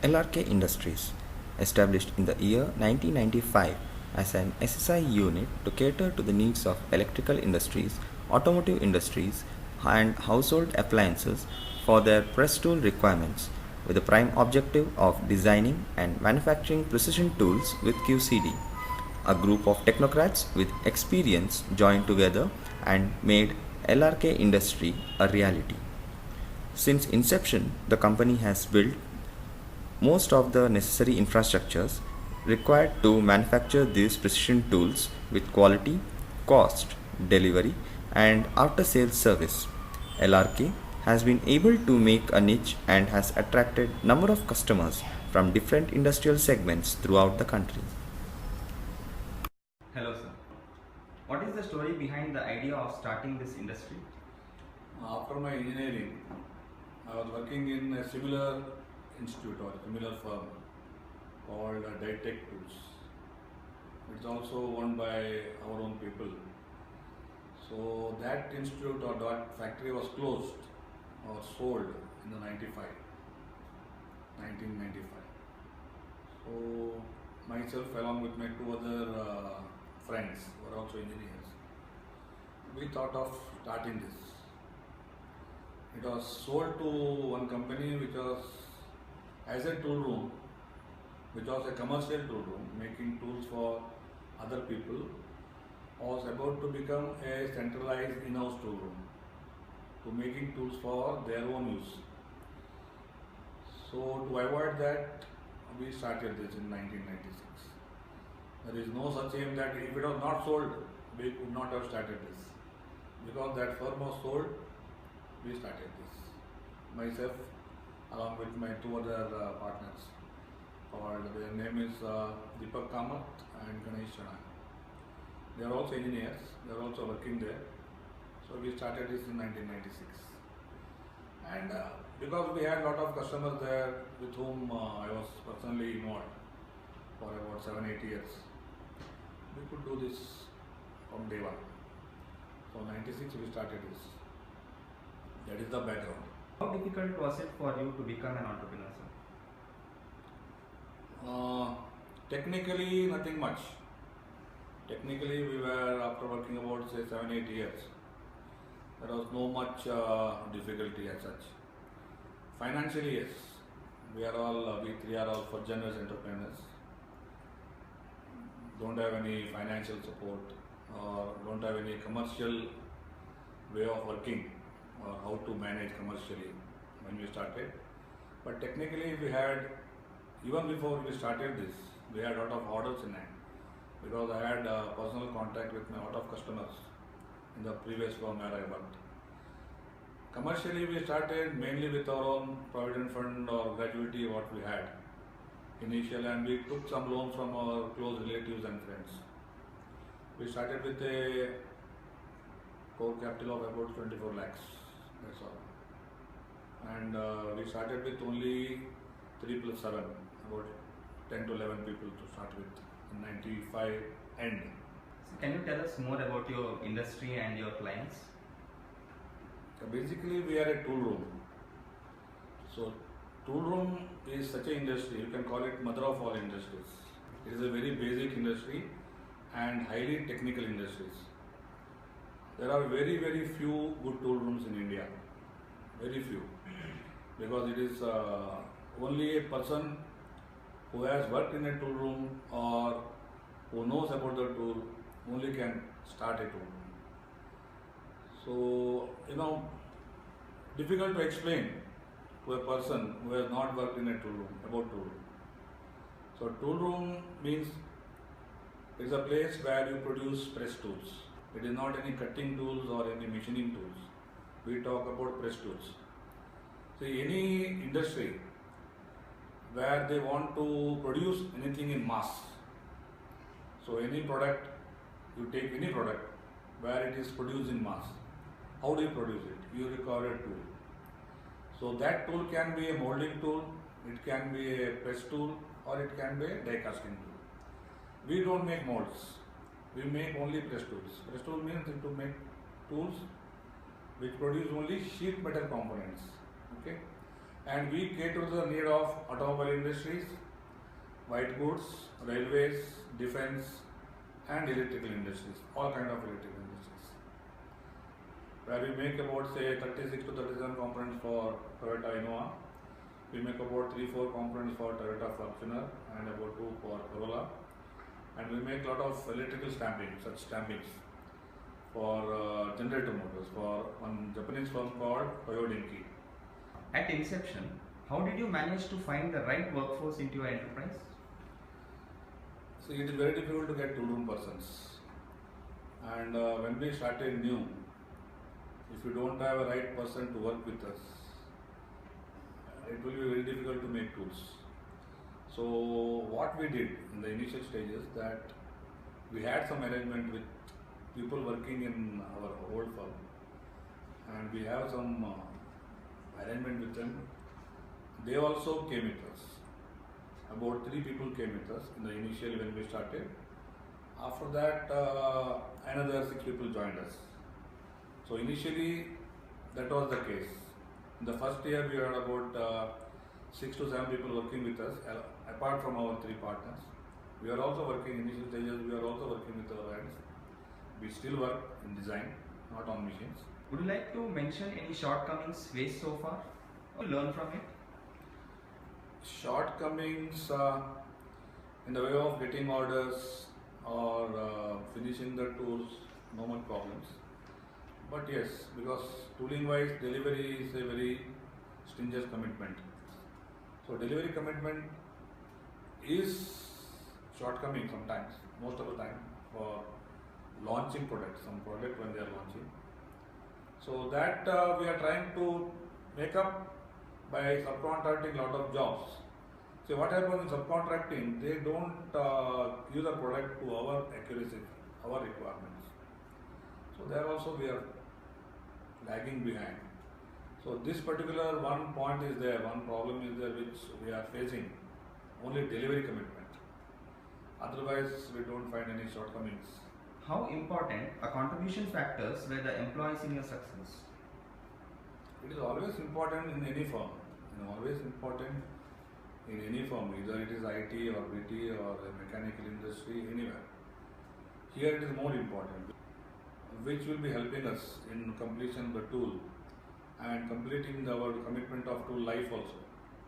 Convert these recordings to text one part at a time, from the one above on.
LRK Industries, established in the year 1995 as an SSI unit to cater to the needs of electrical industries, automotive industries, and household appliances for their press tool requirements, with the prime objective of designing and manufacturing precision tools with QCD. A group of technocrats with experience joined together and made LRK Industry a reality. Since inception, the company has built most of the necessary infrastructures required to manufacture these precision tools with quality, cost, delivery, and after sales service. LRK has been able to make a niche and has attracted number of customers from different industrial segments throughout the country. Hello sir. What is the story behind the idea of starting this industry? After my engineering, I was working in a similar institute or similar firm called Ditech Tools. It's also owned by our own people. So that institute or that factory was closed or sold in the 1995. So myself along with my two other friends who are also engineers, we thought of starting this. It was sold to one company which was as a tool room, which was a commercial tool room making tools for other people, was about to become a centralized in-house tool room to making tools for their own use. So to avoid that, we started this in 1996. There is no such aim that if it was not sold, we could not have started this. Because that firm was sold, we started this. Myself, along with my two other partners, their name is Deepak Kamath and Ganesh Chana. They are also engineers, they are also working there. So we started this in 1996. And because we had a lot of customers there with whom I was personally involved for about 7-8 years, we could do this from day one. So 96 we started this. That is the background. How difficult was it for you to become an entrepreneur, sir? Technically, nothing much. Technically, we were, after working about say 7-8 years, there was no much difficulty as such. Financially, yes, we three are all first generation entrepreneurs. Don't have any financial support or don't have any commercial way of working or how to manage commercially when we started. But technically we had, even before we started this, we had a lot of orders in hand because I had personal contact with a lot of customers in the previous firm where I worked. Commercially we started mainly with our own provident fund or gratuity what we had initially, and we took some loans from our close relatives and friends. We started with a core capital of about 24 lakhs, that's all. And we started with only 3 plus 7, about 10 to 11 people to start with in 95 end. So can you tell us more about your industry and your clients? So basically we are a tool room. So tool room is such an industry, you can call it mother of all industries. It is a very basic industry and highly technical industries. There are very, very few good tool rooms in India. Very few. Because it is only a person who has worked in a tool room or who knows about the tool only can start a tool room. So, difficult to explain to a person who has not worked in a tool room about tool room. So, tool room means it is a place where you produce press tools. It is not any cutting tools or any machining tools. We talk about press tools. See, any industry where they want to produce anything in mass. So any product, you take any product where it is produced in mass. How do you produce it? You require a tool. So that tool can be a molding tool, it can be a press tool, or it can be a die casting tool. We don't make molds. We make only press tools. Press tool means to make tools which produce only sheet metal components. Okay. And we cater to the need of automobile industries, white goods, railways, defense, and electrical industries, all kind of electrical industries. Where we make about say 36 to 37 components for Toyota Innova, we make about 3-4 components for Toyota Fortuner and about 2 for Corolla, and we make a lot of electrical stamping, such stampings for generator motors for one Japanese firm called Toyodinki. At inception, how did you manage to find the right workforce into your enterprise? So it is very difficult to get toolroom persons, and when we started new, if you don't have a right person to work with us, it will be very difficult to make tools. So what we did in the initial stages, that we had some arrangement with people working in our old firm, and we have some arrangement with them. They also came with us. About 3 people came with us in the initial when we started. After that, another 6 people joined us. So initially, that was the case. In the first year, we had about 6 to 7 people working with us, apart from our 3 partners. We are also working in initial stages. We are also working with our hands. We still work in design, not on machines. Would you like to mention any shortcomings faced so far or learn from it? Shortcomings in the way of getting orders or finishing the tools, no much problems. But yes, because tooling wise, delivery is a very stringent commitment. So delivery commitment is shortcoming sometimes, most of the time, for launching products, some product when they are launching. So that we are trying to make up by subcontracting lot of jobs. So what happens in subcontracting, they don't give the product to our accuracy, our requirements. So there also we are lagging behind. So this particular one point is there, one problem is there which we are facing, only delivery commitment. Otherwise we don't find any shortcomings. How important are contribution factors were the employees in your success? It is always important in any firm, always important in any firm, either it is IT or BT or a mechanical industry, anywhere. Here it is more important, which will be helping us in completion of the tool and completing our commitment of tool life also.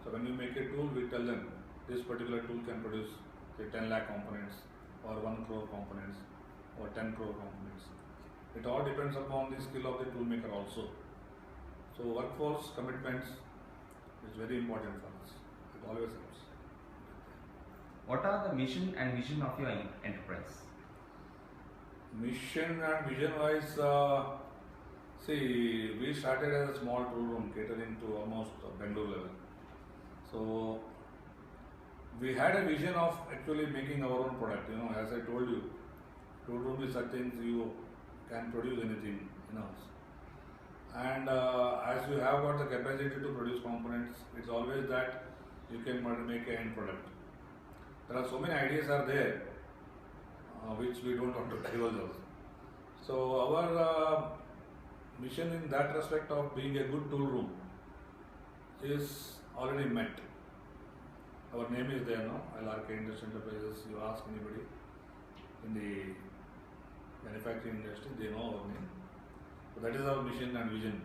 So when we make a tool, we tell them this particular tool can produce say 10 lakh components or 1 crore components or 10 crore components. It all depends upon the skill of the tool maker also. So workforce commitments is very important for us. It always helps. What are the mission and vision of your enterprise? Mission and vision wise, see, we started as a small tool room catering to almost Bangalore level. So we had a vision of actually making our own product. As I told you, tool room is such things you can produce anything in-house. And as you have got the capacity to produce components, it's always that you can make an end product. There are so many ideas are there which we don't want to divulge also. So our mission in that respect of being a good tool room is already met. Our name is there now, LRK Industrial Enterprises. You ask anybody in the manufacturing industry, they know our name. So that is our mission and vision.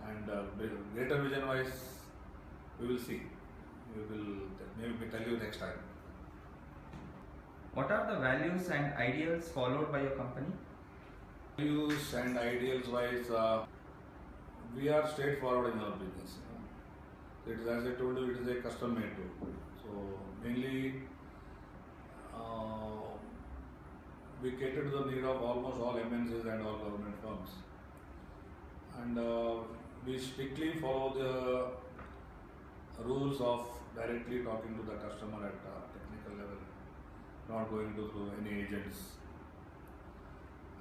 And greater vision wise, we will see. We will maybe tell you next time. What are the values and ideals followed by your company? Values and ideals wise, we are straightforward in our business. It is, as I told you, it is a custom made tool. So mainly we cater to the need of almost all MNCs and all government firms. And we strictly follow the rules of directly talking to the customer at technical level, not going through any agents.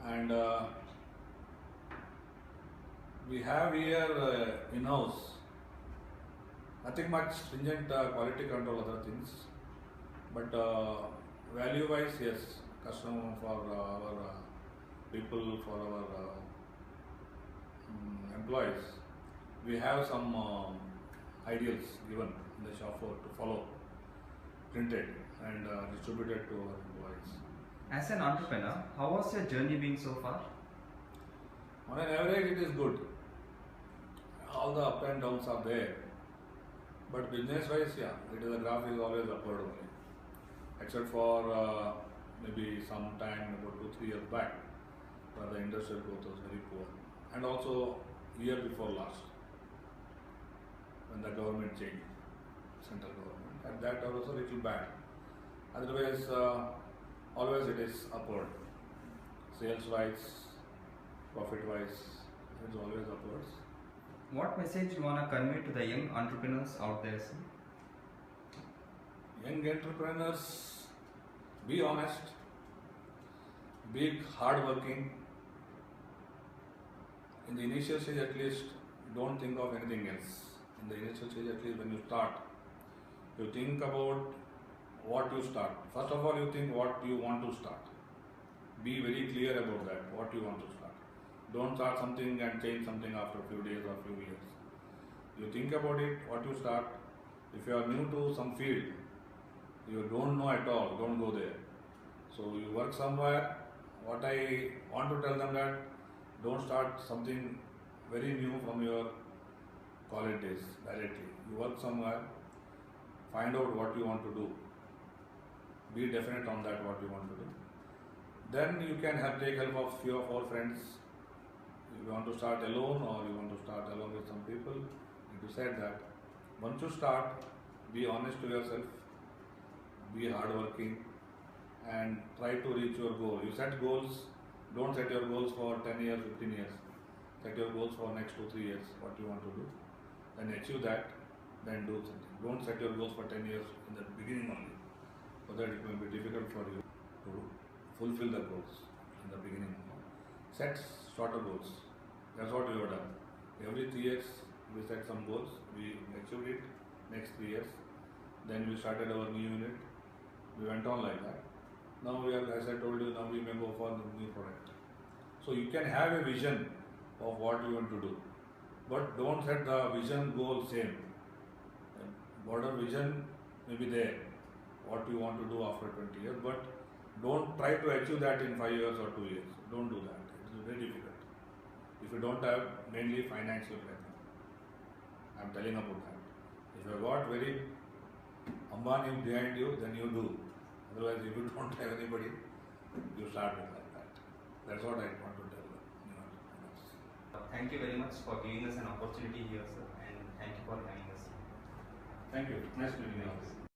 And we have here in-house nothing much stringent quality control, other things, but value wise, yes, customer for our people, for our employees, we have some ideals given in the shop floor to follow, printed and distributed to our employees. As an entrepreneur, how was your journey been so far? On an average, it is good. All the up and downs are there, but business-wise, yeah, the graph is always upward only. Except for maybe some time about 2-3 years back, where the industrial growth was very poor, and also year before last, when the government changed, central government, and that was a little bad. Otherwise, always it is upward. Sales-wise, profit-wise, it's always upwards. What message you want to convey to the young entrepreneurs out there, sir? Young entrepreneurs, be honest, be hardworking. In the initial stage at least, don't think of anything else. In the initial stage at least when you start, you think about what you start. First of all, you think what you want to start. Be very clear about that, what you want to start. Don't start something and change something after a few days or few years. You think about it, what you start. If you are new to some field, you don't know at all, don't go there. So you work somewhere. What I want to tell them that don't start something very new from your college days directly. You work somewhere, find out what you want to do. Be definite on that what you want to do. Then you can take help of few of our friends. If you want to start alone or you want to start along with some people, you decide that. Once you start, be honest to yourself, be hardworking, and try to reach your goal. You set goals, don't set your goals for 10 years, 15 years. Set your goals for next 2-3 years, what you want to do. Then achieve that, then do something. Don't set your goals for 10 years in the beginning only, so that it will be difficult for you to fulfill the goals in the beginning. Set shorter goals. That's what we have done. Every 3 years we set some goals, we achieved it next 3 years. Then we started our new unit. We went on like that. Now we are, as I told you, now we may go for the new product. So you can have a vision of what you want to do, but don't set the vision goal same. Broader vision may be there, what you want to do after 20 years, but don't try to achieve that in 5 years or 2 years. Don't do that. It is very difficult. If you don't have mainly financial background, I am telling about that. If you have got very Ambani behind you, then you do. Otherwise, if you don't have anybody, you start with like that. That's what I want to tell you. Thank you very much for giving us an opportunity here, sir, and thank you for having us. Thank you. Nice meeting you.